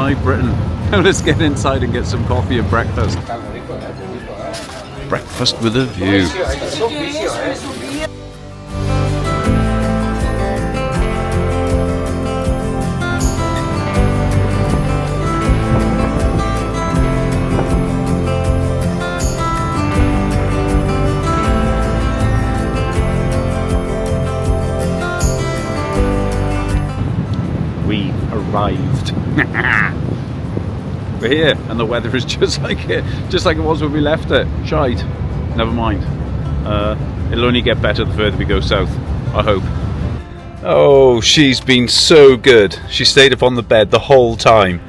Hi Britain. Now let's get inside and get some coffee and breakfast. Breakfast with a view. We've arrived. We're here, and the weather is just like it was when we left it. Shite. Never mind. It'll only get better the further we go south, I hope. Oh, she's been so good. She stayed up on the bed the whole time.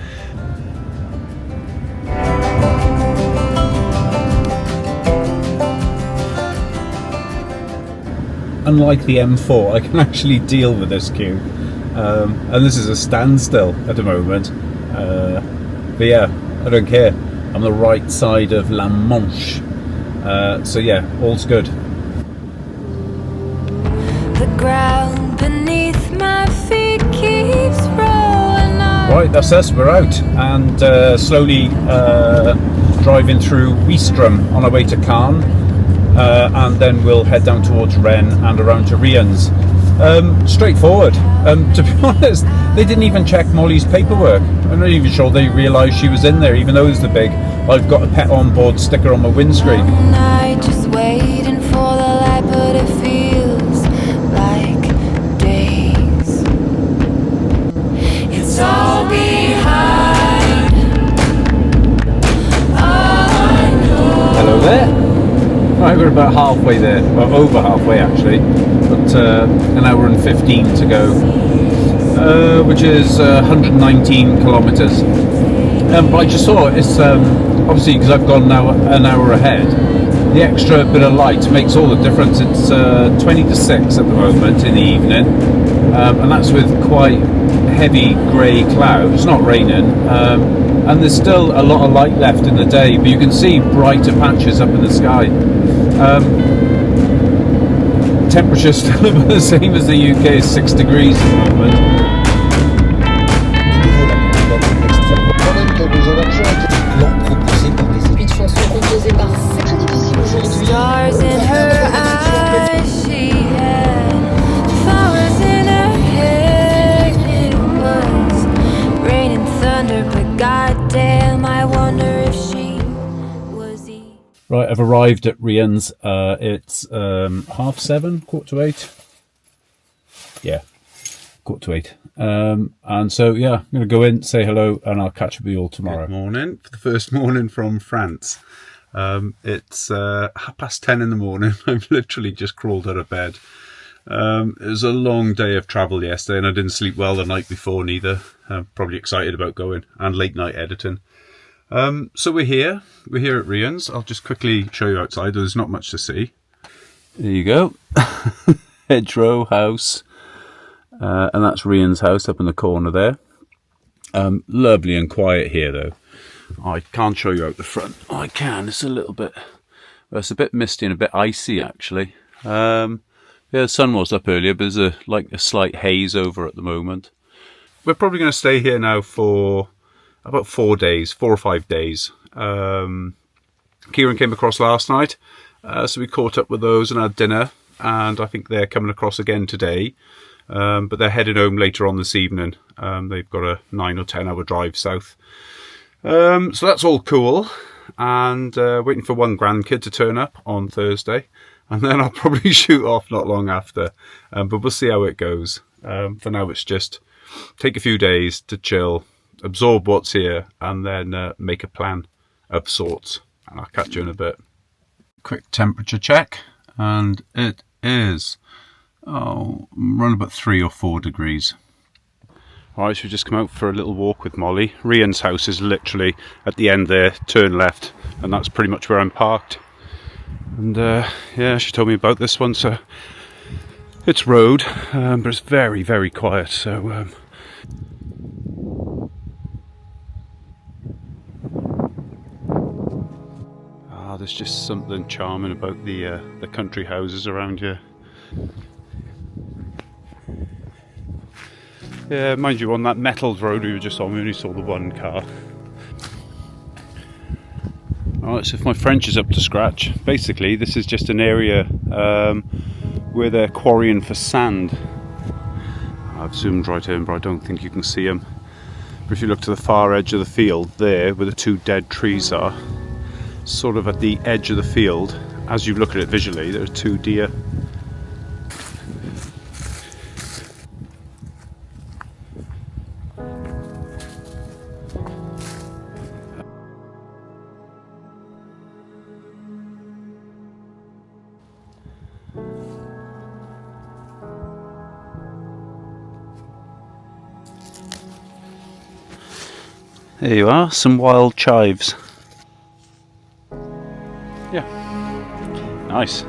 Unlike the M4, I can actually deal with this queue. And this is a standstill at the moment. But yeah, I don't care. I'm on the right side of La Manche. So yeah, all's good. The ground beneath my feet keeps rolling on. Right, that's us, we're out. And slowly driving through Ouistreham on our way to Caen. And then we'll head down towards Rhian and around to Rhian's. Straightforward. To be honest, they didn't even check Molly's paperwork. I'm not even sure they realised she was in there, even though it's the big "I've got a pet on board" sticker on my windscreen. All night just waiting for the light, but it feels like days. It's all behind. All I know. Hello there. Right, we're about halfway there, well, over halfway actually, but an hour and 15 to go, which is 119 kilometres. But I just saw it's obviously because I've gone now an hour ahead. The extra bit of light makes all the difference. It's 20 to 6 at the moment in the evening, and that's with quite heavy grey clouds. It's not raining. And there's still a lot of light left in the day, but you can see brighter patches up in the sky. Temperature's still about the same as the UK, 6 degrees at the moment. Stars in her eyes, she had flowers in her hair. It was rain and thunder, but goddamn, I wonder if she was eating. Right, I've arrived at Rhian's. It's 7:30, 7:45. Yeah, 7:45. And so yeah, I'm going to go in, say hello, and I'll catch up with you all tomorrow. Good morning, for the first morning from France. It's 10:30 in the morning. I've literally just crawled out of bed. It was a long day of travel yesterday, and I didn't sleep well the night before neither. I'm probably excited about going, and late night editing. So we're here at Rhian's. I'll just quickly show you outside. There's not much to see. There you go. Hedgerow house. And that's Rhian's house up in the corner there. Lovely and quiet here though. I can't show you out the front. Oh, I can. It's a little bit, well, it's a bit misty and a bit icy actually. Yeah, the sun was up earlier, but there's a slight haze over at the moment. We're probably going to stay here now for about 4 or 5 days. Kieran came across last night, so we caught up with those and had dinner, and I think they're coming across again today. But they're heading home later on this evening. They've got a 9 or 10 hour drive south. So that's all cool, and waiting for one grandkid to turn up on Thursday, and then I'll probably shoot off not long after, but we'll see how it goes. For now it's just take a few days to chill, absorb what's here, and then make a plan of sorts, and I'll catch you in a bit. Quick temperature check, and it is around about 3 or 4 degrees. Alright, so we just come out for a little walk with Molly. Rhian's house is literally at the end there, turn left, and that's pretty much where I'm parked. And yeah, she told me about this one, so it's road, but it's very, very quiet, so there's just something charming about the country houses around here. Yeah, mind you, on that metalled road we were just on, we only saw the one car. Alright, so if my French is up to scratch, basically this is just an area where they're quarrying for sand. I've zoomed right in, but I don't think you can see them. But if you look to the far edge of the field there, where the two dead trees are, sort of at the edge of the field, as you look at it visually, there are two deer. There you are, some wild chives. Yeah, nice.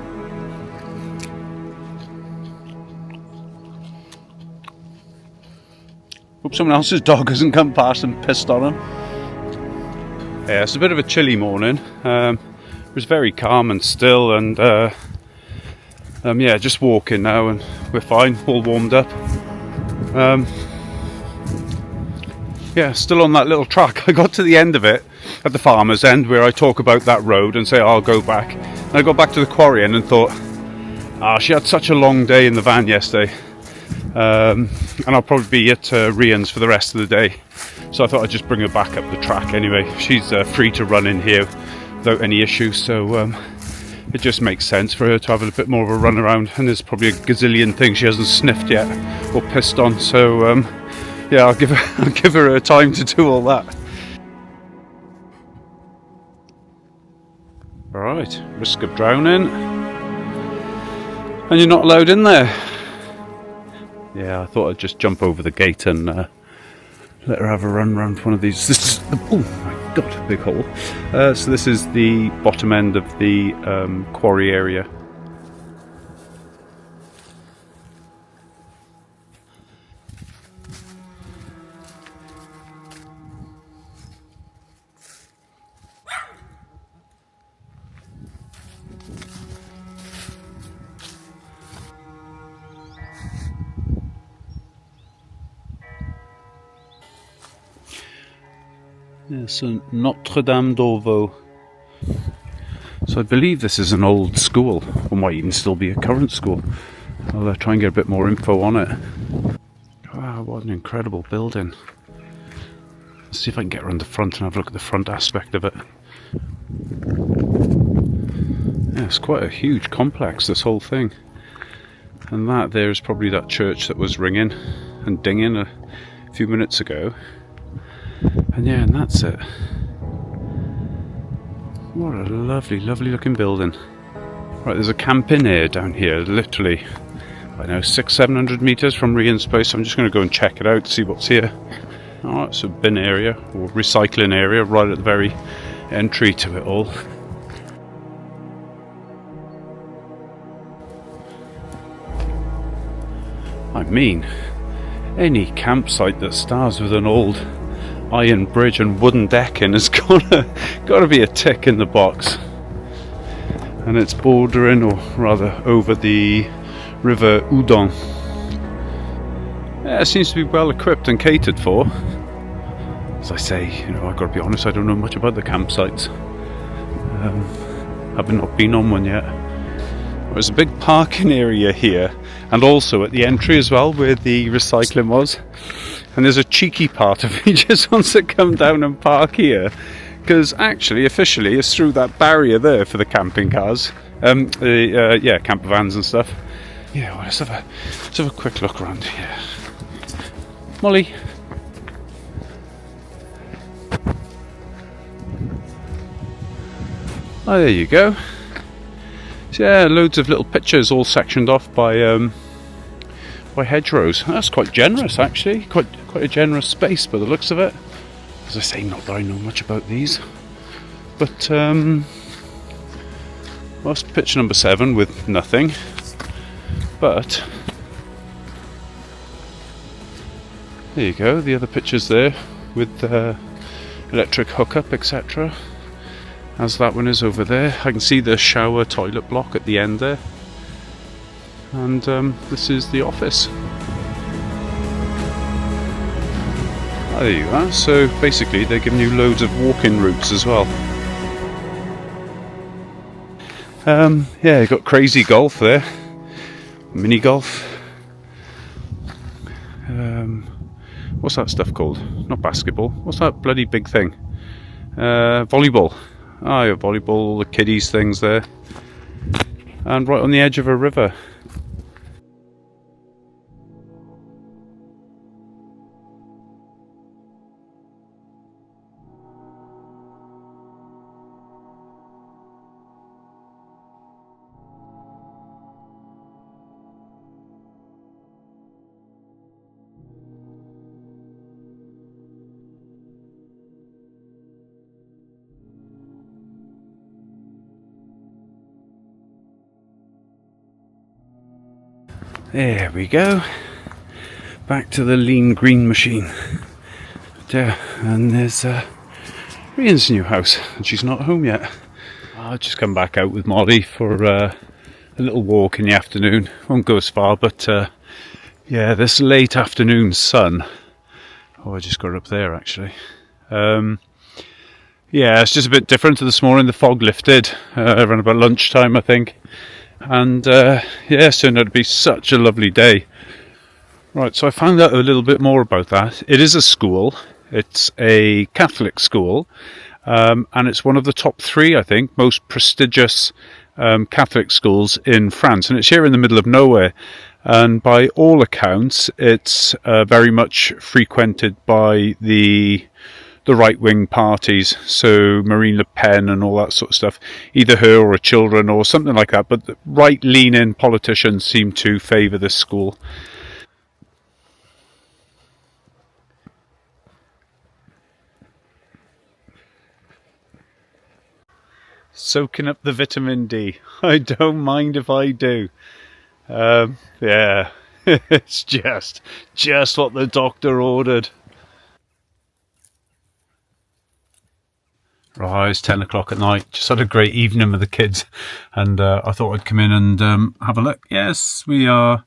Hope someone else's dog hasn't come past and pissed on him. Yeah, it's a bit of a chilly morning. It was very calm and still, and yeah, just walking now, and we're fine, all warmed up. Yeah, still on that little track. I got to the end of it, at the farmer's end, where I talk about that road and say, oh, I'll go back. And I got back to the quarry end and thought, she had such a long day in the van yesterday. And I'll probably be at Rhian's for the rest of the day. So I thought I'd just bring her back up the track anyway. She's free to run in here without any issue. So it just makes sense for her to have a bit more of a run around. And there's probably a gazillion things she hasn't sniffed yet or pissed on. So yeah, I'll give her time to do all that. Alright, risk of drowning. And you're not allowed in there. Yeah, I thought I'd just jump over the gate and let her have a run around one of these. This is the, oh my god, big hole. So this is the bottom end of the quarry area. Yeah, so Notre Dame d'Orvaux. So I believe this is an old school, or might even still be a current school. I'll try and get a bit more info on it. Wow, what an incredible building. Let's see if I can get around the front and have a look at the front aspect of it. Yeah, it's quite a huge complex, this whole thing. And that there is probably that church that was ringing and dinging a few minutes ago. And yeah, and that's it. What a lovely, lovely looking building. Right, there's a camp in here down here, literally, I don't know, 600-700 metres from Rhian's place. I'm just going to go and check it out, see what's here. Alright, it's a bin area, or recycling area, right at the very entry to it all. I mean, any campsite that starts with an old iron bridge and wooden decking has got to be a tick in the box. And it's bordering, or rather over, the river Udon. Yeah, it seems to be well equipped and catered for. As I say, you know, I've got to be honest, I don't know much about the campsites. I've not been on one yet. There's a big parking area here, and also at the entry as well, where the recycling was. And there's a cheeky part of me just wants to come down and park here, because actually, officially, it's through that barrier there for the camping cars, yeah, camper vans and stuff. Yeah, well, let's have a quick look around here. Molly. Oh, there you go. So yeah, loads of little pictures all sectioned off by hedgerows. That's quite generous, actually. Quite a generous space by the looks of it. As I say, not that I know much about these, but well, it's pitch number 7 with nothing. But there you go. The other pictures there with electric hookup, etc. As that one is over there. I can see the shower toilet block at the end there. And this is the office. Oh, there you are. So basically they're giving you loads of walking routes as well. Yeah, you've got crazy golf there. Mini golf. What's that stuff called? Not basketball. What's that bloody big thing? Volleyball. Ah, yeah, volleyball, the kiddies things there. And right on the edge of a river. There we go. Back to the lean green machine. There, and there's Rhian's new house, and she's not home yet. I'll just come back out with Molly for a little walk in the afternoon. Won't go as far, but yeah, this late afternoon sun. Oh, I just got up there actually. Yeah, it's just a bit different to this morning. The fog lifted around about lunchtime, I think. And yeah, it's turned out to be such a lovely day. Right, so I found out a little bit more about that. It is a school. It's a Catholic school, and it's one of the top 3, I think, most prestigious Catholic schools in France. And it's here in the middle of nowhere. And by all accounts, it's very much frequented by the right-wing parties, so Marine Le Pen and all that sort of stuff, either her or her children or something like that, but the right-leaning politicians seem to favour this school. Soaking up the vitamin D. I don't mind if I do. Yeah, it's just what the doctor ordered. Right, it's 10 o'clock at night. Just had a great evening with the kids, and I thought I'd come in and have a look. Yes, we are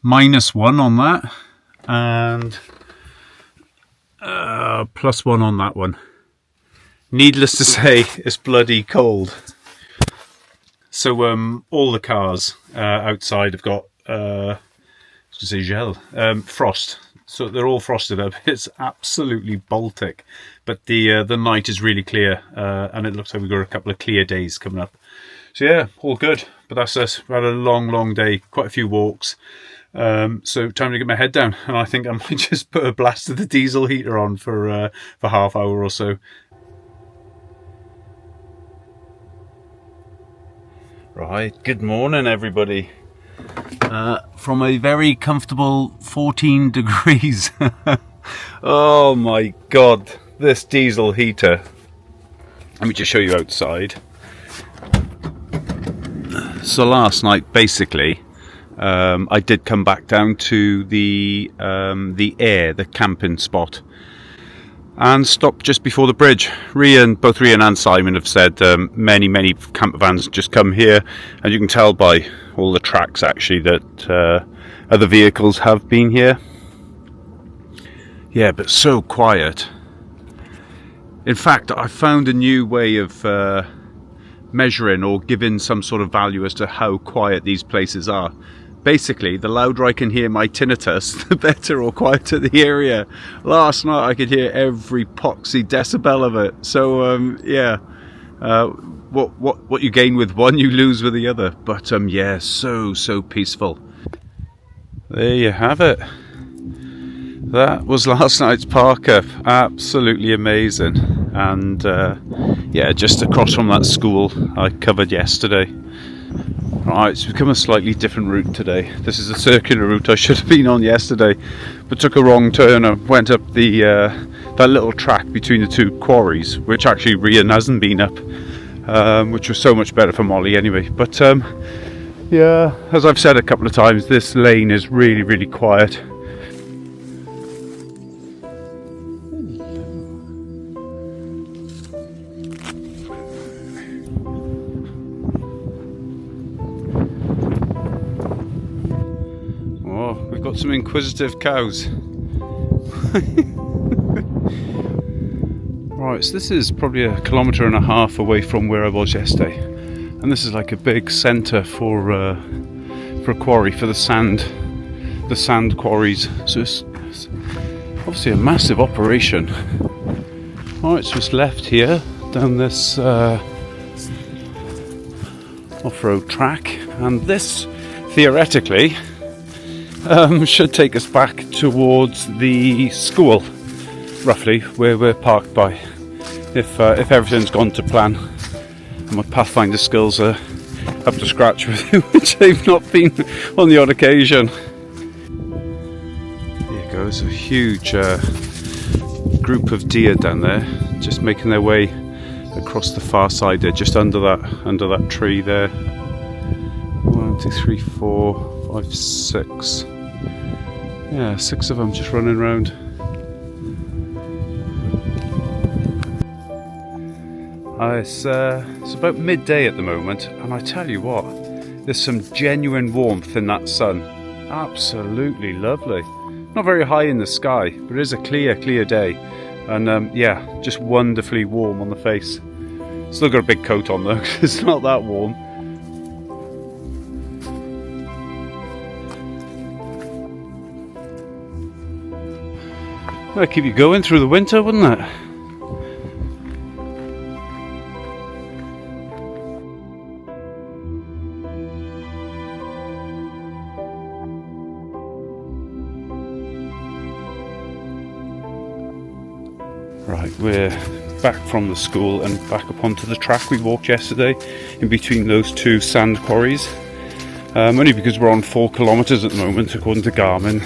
-1 on that, and +1 on that one. Needless to say, it's bloody cold. So all the cars outside have got frost. So they're all frosted up. It's absolutely Baltic, but the night is really clear, and it looks like we've got a couple of clear days coming up. So yeah, all good. But that's us. We've had a long day, quite a few walks. So time to get my head down, and I think I might just put a blast of the diesel heater on for half hour or so. Right, good morning everybody. From a very comfortable 14 degrees. Oh my god, this diesel heater. Let me just show you outside. So last night, basically, I did come back down to the camping spot, and stopped just before the bridge. Both Rhian and Simon have said many camper vans just come here, and you can tell by all the tracks actually that other vehicles have been here. Yeah, but so quiet. In fact, I found a new way of measuring or giving some sort of value as to how quiet these places are. Basically, the louder I can hear my tinnitus, the better or quieter the area. Last night I could hear every poxy decibel of it. So yeah, what you gain with one, you lose with the other. But yeah, so peaceful. There you have it. That was last night's park up. Absolutely amazing. And yeah, just across from that school I covered yesterday. Right, it's become a slightly different route today. This is a circular route I should have been on yesterday, but took a wrong turn and went up the that little track between the two quarries, which actually Rhian hasn't been up, which was so much better for Molly anyway. But yeah, as I've said a couple of times, this lane is really quiet. We've got some inquisitive cows. Right, so this is probably 1.5 kilometres away from where I was yesterday, and this is like a big centre for a quarry, for the sand quarries. So it's obviously a massive operation. Alright, so it's left here down this off-road track, and this theoretically should take us back towards the school, roughly where we're parked by, if everything's gone to plan and my Pathfinder skills are up to scratch with it, which they've not been on the odd occasion. Here goes a huge group of deer down there, just making their way across the far side there, just under that tree there. 1, 2, 3, 4, 5, 6. Yeah, 6 of them just running around. It's about midday at the moment, and I tell you what, there's some genuine warmth in that sun. Absolutely lovely. Not very high in the sky, but it is a clear day, and yeah, just wonderfully warm on the face. Still got a big coat on though, because it's not that warm. That'd keep you going through the winter, wouldn't it? Right, we're back from the school and back up onto the track we walked yesterday, in between those two sand quarries. Only because we're on 4 kilometres at the moment, according to Garmin,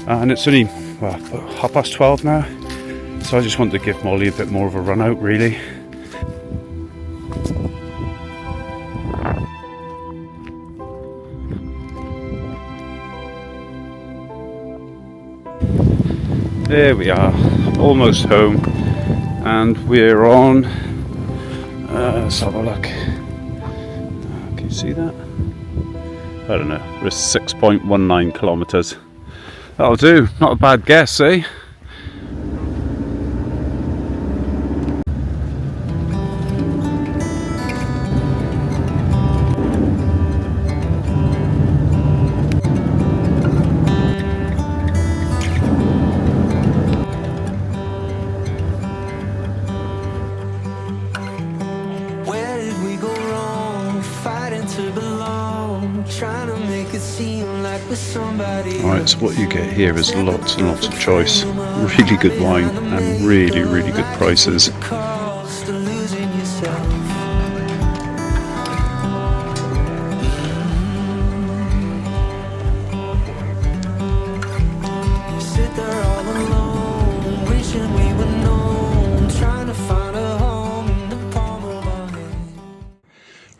and it's only about 12:30 now, so I just want to give Molly a bit more of a run out, really. There we are, almost home, and we're on, let's have a look. Can you see that? I don't know, we're 6.19 kilometres. That'll do, not a bad guess, eh? Right, so what you get here is lots and lots of choice, really good wine and really good prices.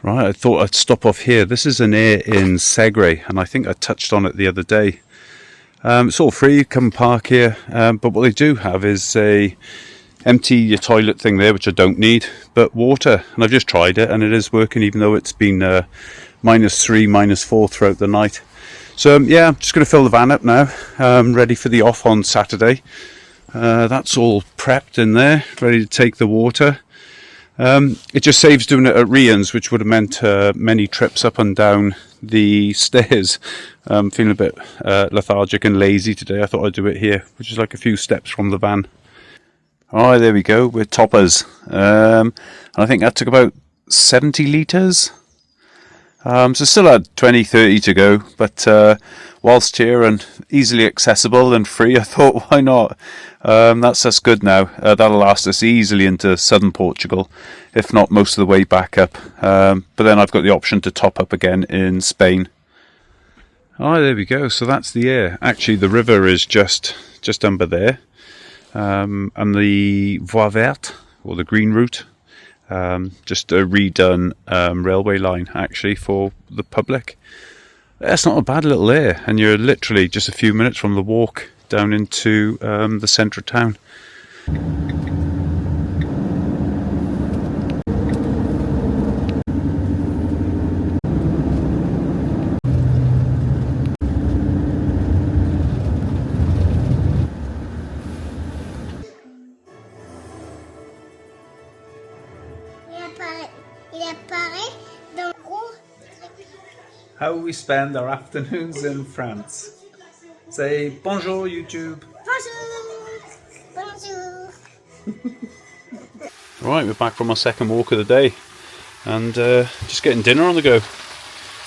Right, I thought I'd stop off here. This is an inn in Segre, and I think I touched on it the other day. It's all free, you can park here, but what they do have is a empty your toilet thing there, which I don't need, but water, and I've just tried it and it is working, even though it's been -3, -4 throughout the night. So yeah, I'm just going to fill the van up now, ready for the off on Saturday. That's all prepped in there, ready to take the water. It just saves doing it at Rhian's, which would have meant many trips up and down the stairs. Feeling a bit lethargic and lazy today. I thought I'd do it here, which is like a few steps from the van. Alright, there we go, we're toppers. And I think that took about 70 litres. So still had 20-30 to go, but whilst here and easily accessible and free, I thought, why not? That's good now. That'll last us easily into southern Portugal, if not most of the way back up. But then I've got the option to top up again in Spain. Oh, there we go. So that's the air. Actually, the river is just under there, and the Voie Verte, or the green route. Just a redone railway line, actually, for the public. That's not a bad little area, and you're literally just a few minutes from the walk down into the centre of town. How we spend our afternoons in France. Say bonjour YouTube. Bonjour. Right, we're back from our second walk of the day, and just getting dinner on the go.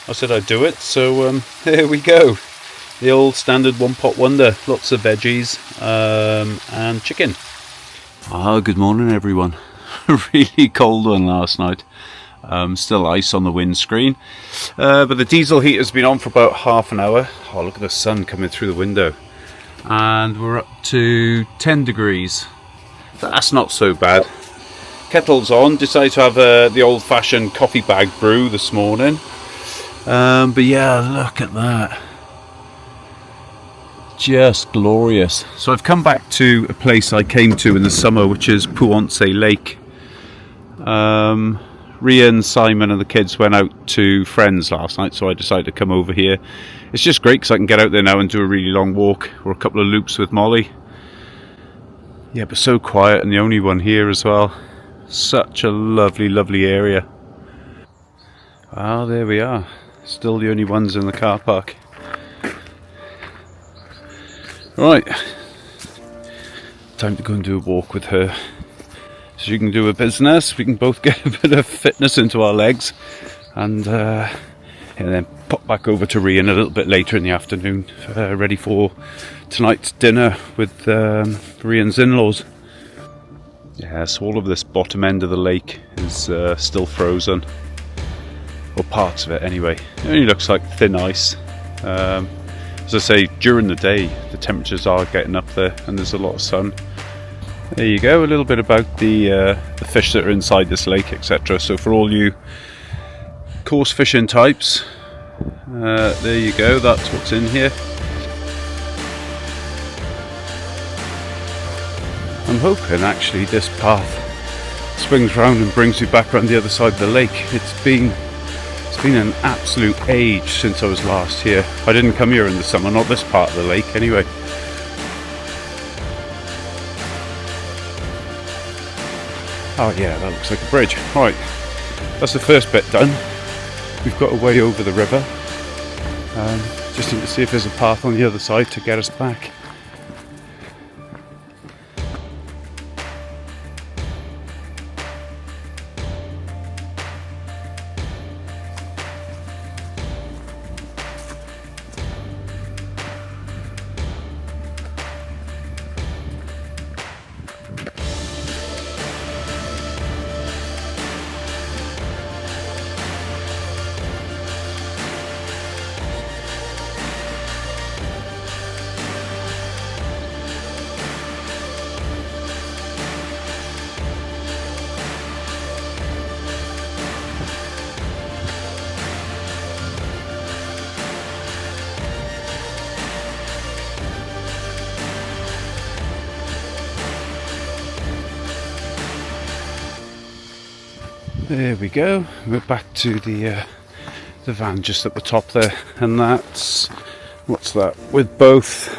I said I'd do it, so here we go. The old standard one pot wonder. Lots of veggies and chicken. Good morning everyone. Really cold one last night. Still ice on the windscreen, but the diesel heater's been on for about half an hour. Oh, look at the sun coming through the window, and we're up to 10 degrees. That's not so bad. Kettle's on. Decided to have the old-fashioned coffee bag brew this morning, but yeah, look at that, just glorious. So I've come back to a place I came to in the summer, which is Pouancé Lake. Rhian, Simon and the kids went out to friends last night, so I decided to come over here. It's just great because I can get out there now and do a really long walk or a couple of loops with Molly. Yeah, but so quiet, and the only one here as well. Such a lovely, lovely area. Ah, there we are. Still the only ones in the car park. Right. Time to go and do a walk with her. So you can do a business, we can both get a bit of fitness into our legs, and then pop back over to Rhian a little bit later in the afternoon, ready for tonight's dinner with Rhian's in-laws. Yeah, so all of this bottom end of the lake is still frozen, or parts of it anyway. It only looks like thin ice. As I say, during the day the temperatures are getting up there and there's a lot of sun. There you go, a little bit about the fish that are inside this lake, etc. So for all you coarse fishing types, there you go, that's what's in here. I'm hoping actually this path swings round and brings you back around the other side of the lake. It's been an absolute age since I was last here. I didn't come here in the summer, not this part of the lake anyway. Oh yeah, that looks like a bridge. Right, that's the first bit done. We've got a way over the river. Just need to see if there's a path on the other side to get us back. There we go. We're back to the van just at the top there, and that's, what's that? With both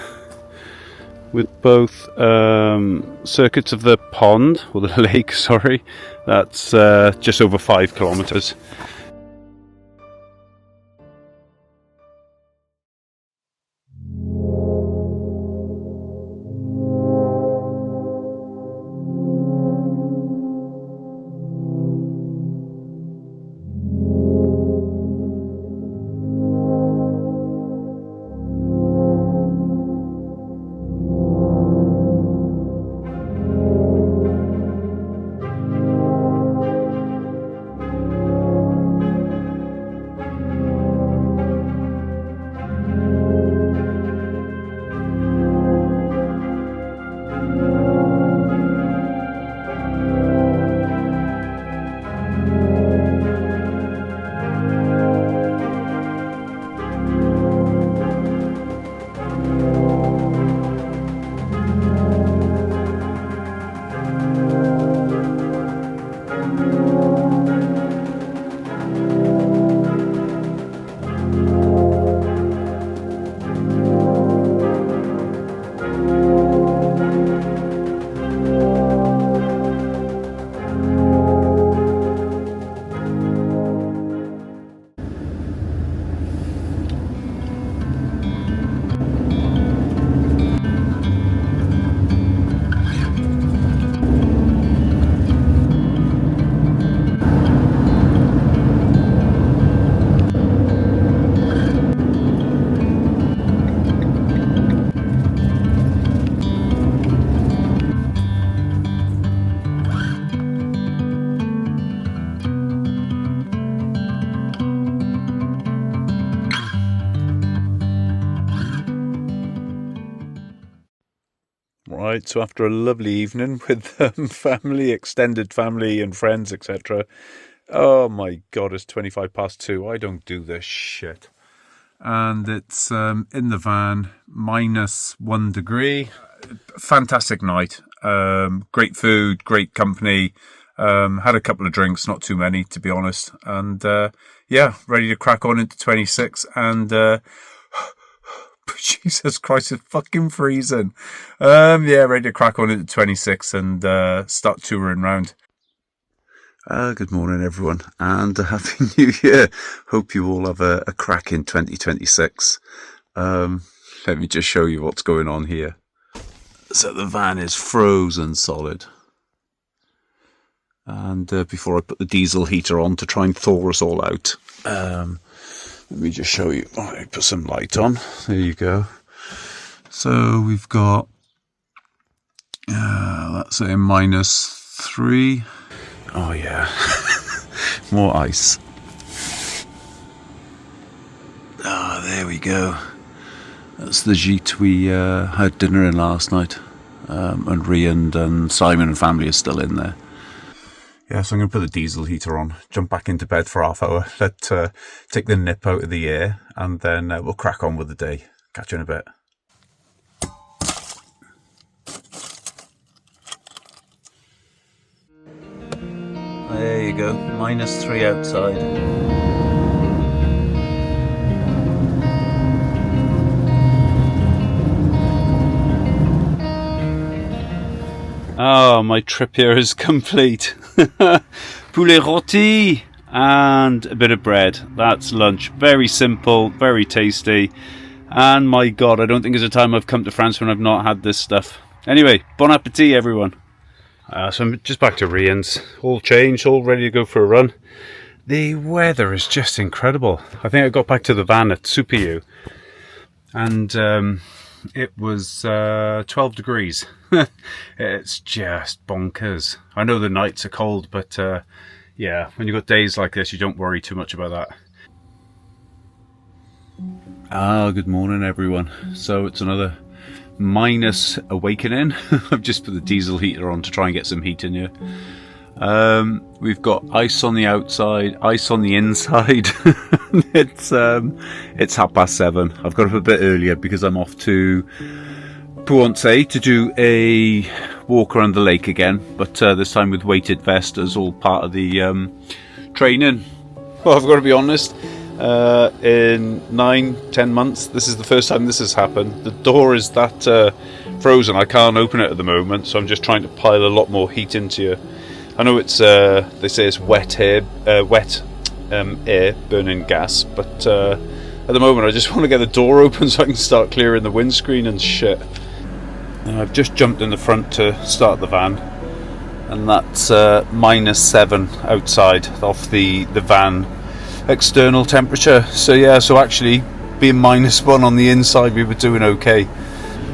circuits of the pond, or the lake, sorry, that's just over 5 kilometers. Right, so after a lovely evening with family, extended family and friends, etc. Oh my God, it's 2:25. I don't do this shit. And it's in the van, -1 degree. Fantastic night. Great food, great company. Had a couple of drinks, not too many to be honest. And yeah, ready to crack on into 26 and Jesus Christ, it's fucking freezing. Yeah, ready to crack on into 26 and start touring round. Good morning, everyone, and a Happy New Year. Hope you all have a crack in 2026. Let me just show you what's going on here. So the van is frozen solid. And before I put the diesel heater on to try and thaw us all out, let me just show you. I put some light on. There you go. So we've got, let's say -3. Oh yeah, more ice. Ah, there we go. That's the gîte we had dinner in last night. And Rhian and Simon and family are still in there. Yeah, so I'm going to put the diesel heater on, jump back into bed for half hour, take the nip out of the air, and then we'll crack on with the day. Catch you in a bit. There you go, -3 outside. Oh, my trip here is complete. Poulet rôti and a bit of bread. That's lunch. Very simple, very tasty. And my God, I don't think there's a time I've come to France when I've not had this stuff. Anyway, bon appétit, everyone. So I'm just back to Rhian's. All changed, all ready to go for a run. The weather is just incredible. I think I got back to the van at Superu. And it was 12 degrees. It's just bonkers. I know the nights are cold, but yeah, when you've got days like this, you don't worry too much about that. Good morning, everyone. So it's another minus awakening. I've just put the diesel heater on to try and get some heat in here. We've got ice on the outside, ice on the inside. It's 7:30. I've got up a bit earlier because I'm off to Pouancé to do a walk around the lake again, but this time with weighted vest as all part of the training. Well, I've got to be honest, in 9-10 months, this is the first time this has happened. The door is that frozen, I can't open it at the moment, so I'm just trying to pile a lot more heat into you. I know it's they say it's wet air burning gas, but at the moment I just want to get the door open so I can start clearing the windscreen and shit. I've just jumped in the front to start the van, and that's -7 outside off the van external temperature. So yeah, so actually being -1 on the inside, we were doing okay.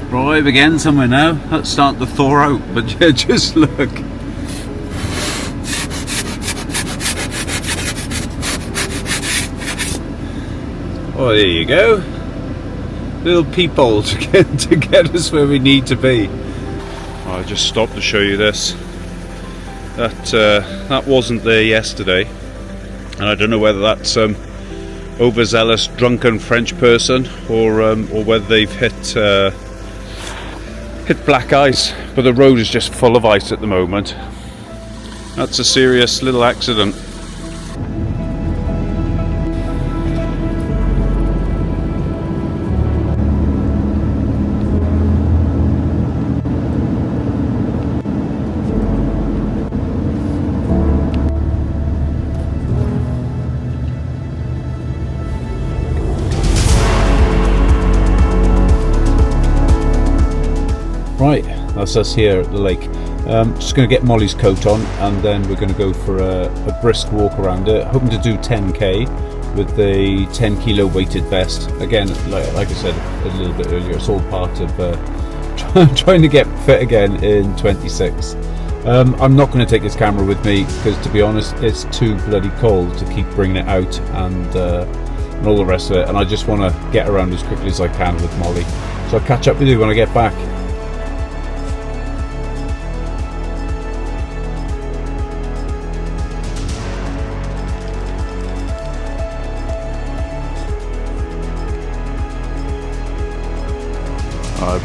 Drive again somewhere now. That's starting to thaw out, but yeah, just look. Oh, there you go. Little peephole to get us where we need to be. I just stopped to show you this. That wasn't there yesterday, and I don't know whether that's overzealous drunken French person or whether they've hit black ice. But the road is just full of ice at the moment. That's a serious little accident. Right, that's us here at the lake. Just going to get Molly's coat on, and then we're going to go for a brisk walk around it, hoping to do 10k with the 10 kilo weighted vest. Again, like I said a little bit earlier, it's all part of trying to get fit again in 26. I'm not going to take this camera with me because, to be honest, it's too bloody cold to keep bringing it out and all the rest of it, and I just want to get around as quickly as I can with Molly. So I'll catch up with you when I get back.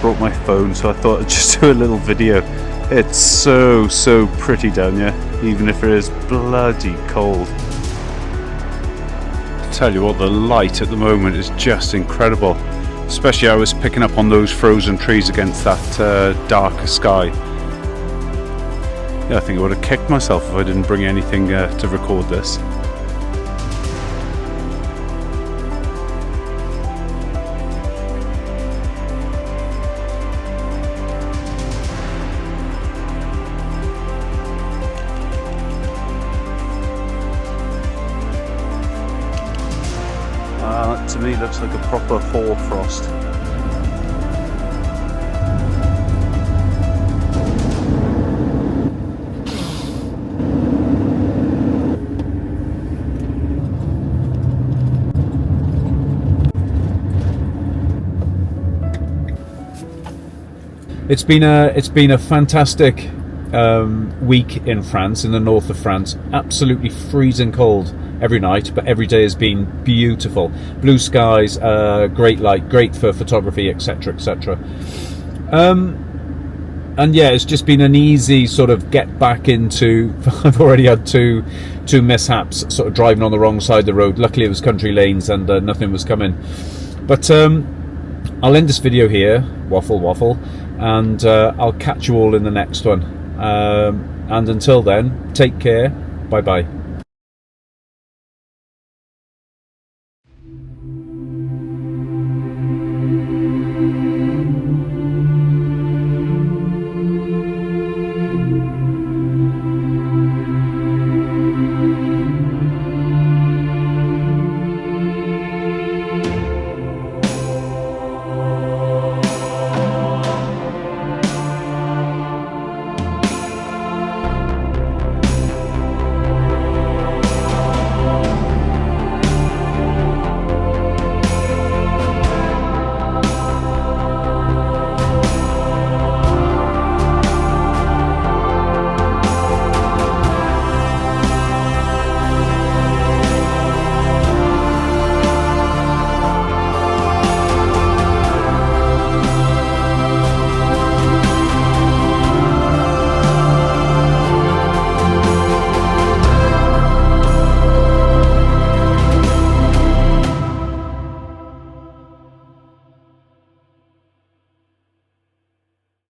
brought my phone, so I thought I'd just do a little video. It's so pretty down here, even if it is bloody cold. I tell you what, the light at the moment is just incredible. Especially I was picking up on those frozen trees against that darker sky. Yeah, I think I would have kicked myself if I didn't bring anything to record this. To me looks like a proper hoarfrost. It's been a fantastic week in France, in the north of France. Absolutely freezing cold every night, but every day has been beautiful. Blue skies, great light, great for photography, etc, etc. And yeah, it's just been an easy sort of get back into. I've already had two mishaps, sort of driving on the wrong side of the road. Luckily it was country lanes and nothing was coming. But I'll end this video here, waffle, and I'll catch you all in the next one. And until then, take care, bye bye.